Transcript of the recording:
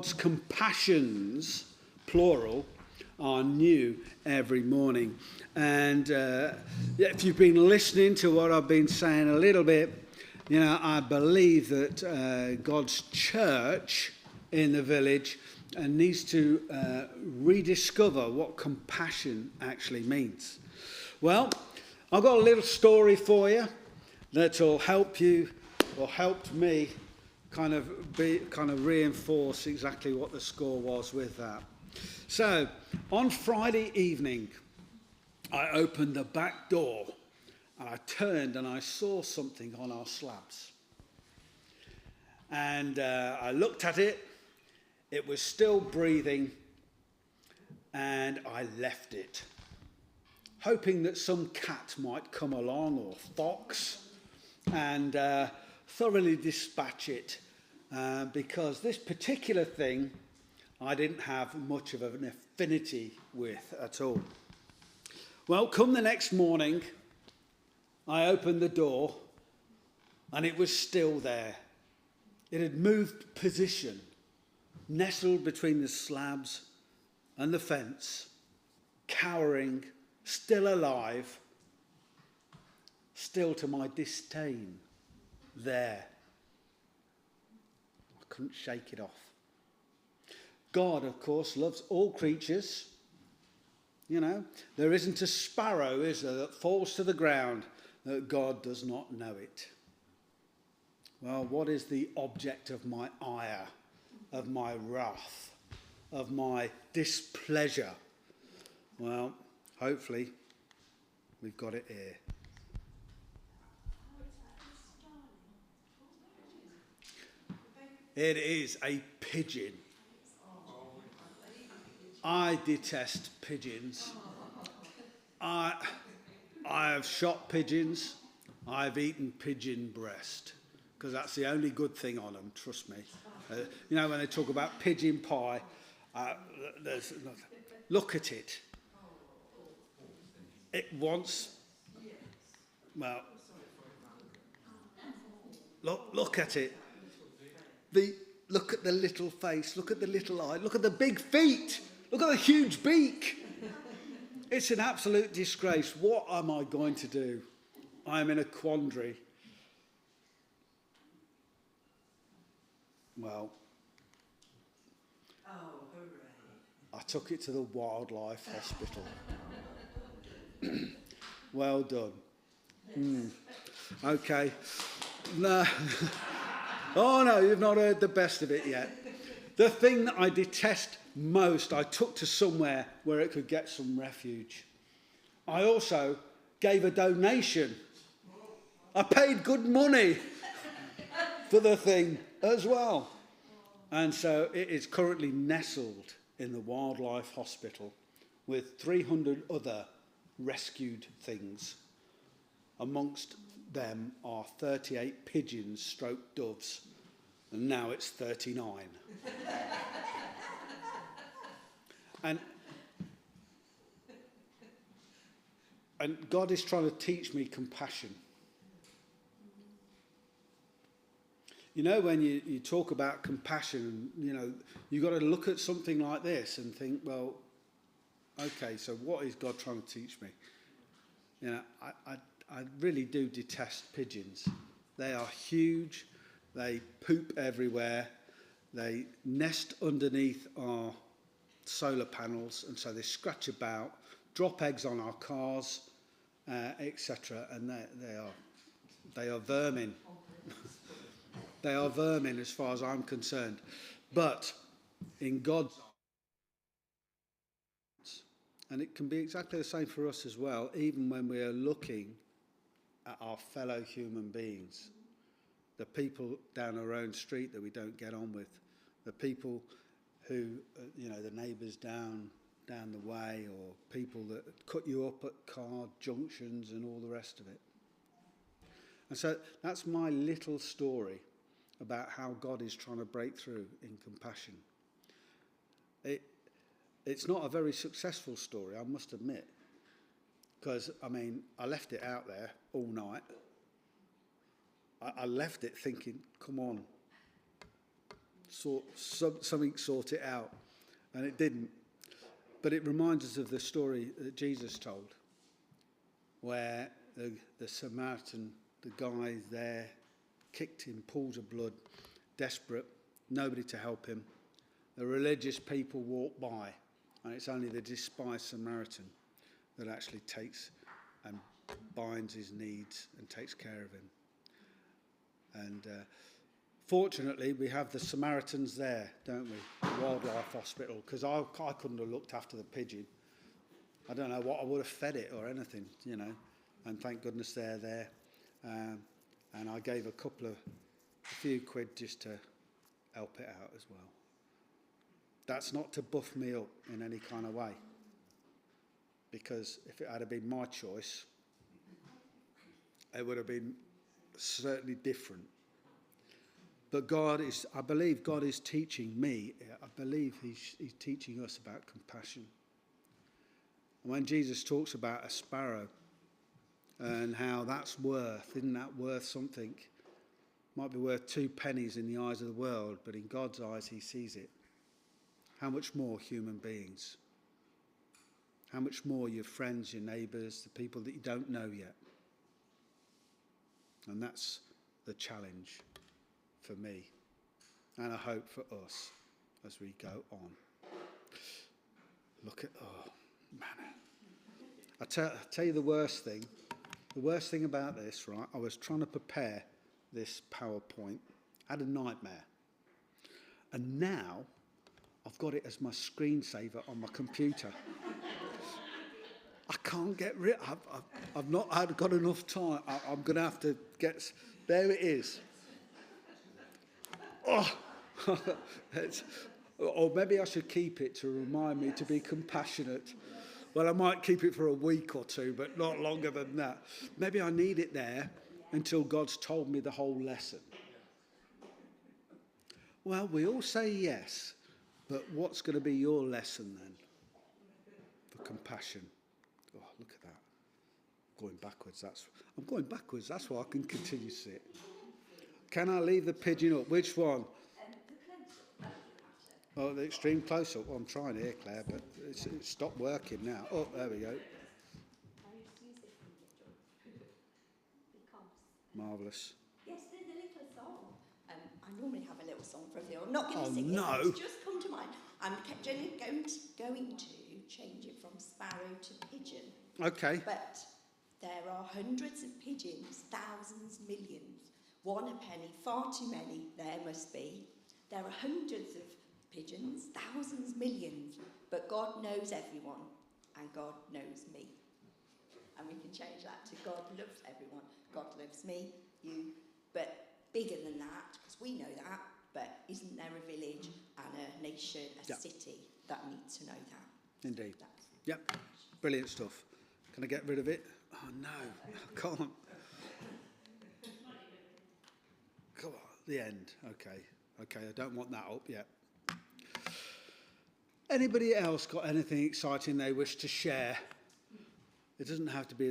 God's compassions, plural, are new every morning. And if you've been listening to what I've been saying a little bit, I believe that God's church in the village needs to rediscover what compassion actually means. Well, I've got a little story for you that will help you, or helped me, kind of reinforce exactly what the score was with that. So, on Friday evening, I opened the back door and I turned and I saw something on our slabs. And I looked at it, it was still breathing, and I left it, hoping that some cat might come along, or fox, and thoroughly dispatch it, because this particular thing I didn't have much of an affinity with at all. Well, come the next morning, I opened the door and it was still there. It had moved position, nestled between the slabs and the fence, cowering, still alive, still to my disdain, there. I couldn't shake it off. God, of course, loves all creatures. There isn't a sparrow, is there, that falls to the ground that God does not know it. Well, what is the object of my ire, of my wrath, of my displeasure? Well, hopefully we've got it here. It is a pigeon. I detest pigeons. I have shot pigeons. I've eaten pigeon breast, because that's the only good thing on them, trust me. When they talk about pigeon pie, look at it. It wants, well, look at it. Look at the little face, look at the little eye, look at the big feet, look at the huge beak. It's an absolute disgrace. What am I going to do? I'm in a quandary. Well, I took it to the wildlife hospital. Well done. Okay. No. Oh no, you've not heard the best of it yet. The thing that I detest most, I took to somewhere where it could get some refuge. I also gave a donation. I paid good money for the thing as well. And so it is currently nestled in the wildlife hospital with 300 other rescued things. Amongst them are 38 pigeons stroke doves, and now it's 39. And God is trying to teach me compassion. When you talk about compassion, you've got to look at something like this and think, well, okay, so what is God trying to teach me? I really do detest pigeons. They are huge. They poop everywhere. They nest underneath our solar panels, and so they scratch about, drop eggs on our cars, etc. And they are vermin. They are vermin as far as I'm concerned. But in God's eyes, and it can be exactly the same for us as well, even when we are looking at our fellow human beings, the people down our own street that we don't get on with, the people who, the neighbours down the way, or people that cut you up at car junctions and all the rest of it. And so that's my little story about how God is trying to break through in compassion. It's not a very successful story, I must admit, because, I left it out there all night. I left it thinking, come on, something sort it out, and it didn't. But it reminds us of the story that Jesus told, where the Samaritan, the guy there, kicked him, pools of blood, desperate, nobody to help him. The religious people walk by, and it's only the despised Samaritan that actually takes and binds his needs and takes care of him. And fortunately, we have the Samaritans there, don't we? The Wildlife Hospital, because I couldn't have looked after the pigeon. I don't know what I would have fed it or anything, you know. And thank goodness they're there. And I gave a few quid just to help it out as well. That's not to buff me up in any kind of way, because if it had been my choice, it would have been certainly different. But I believe God is teaching me. I believe he's teaching us about compassion. And when Jesus talks about a sparrow and how isn't that worth something? Might be worth 2 pennies in the eyes of the world, but in God's eyes he sees it. How much more human beings? How much more your friends, your neighbours, the people that you don't know yet? And that's the challenge for me, and I hope for us as we go on. Man. I tell you the worst thing about this, right? I was trying to prepare this PowerPoint. I had a nightmare. And now I've got it as my screensaver on my computer. I can't get rid of it. I've not got enough time. I'm going to have to get... There it is. Oh, or maybe I should keep it to remind me to be compassionate. Well, I might keep it for a week or 2, but not longer than that. Maybe I need it there until God's told me the whole lesson. Well, we all say yes, but what's going to be your lesson then? For compassion. Oh, look at that. I'm going backwards, that's why I can continue to sit. Can I leave the pigeon up? Which one? Oh, the extreme close-up. Well, I'm trying here, Claire, but it's stopped working now. Oh, there we go. Marvellous. Yes, there's a little song. I normally have a little song for a film. I'm not going to sing no. it. It's just come to mind. I'm going to change it from sparrow to pigeon. Okay. But there are hundreds of pigeons, thousands, millions. 1 a penny, far too many, there must be. There are hundreds of pigeons, thousands, millions. But God knows everyone, and God knows me. And we can change that to God loves everyone. God loves me, you. But bigger than that, because we know that, but isn't there a village and a nation, a city that needs to know that? Indeed. Yep. Brilliant stuff. Can I get rid of it? Oh, no, I can't. Come on, the end. Okay, I don't want that up yet. Anybody else got anything exciting they wish to share? It doesn't have to be as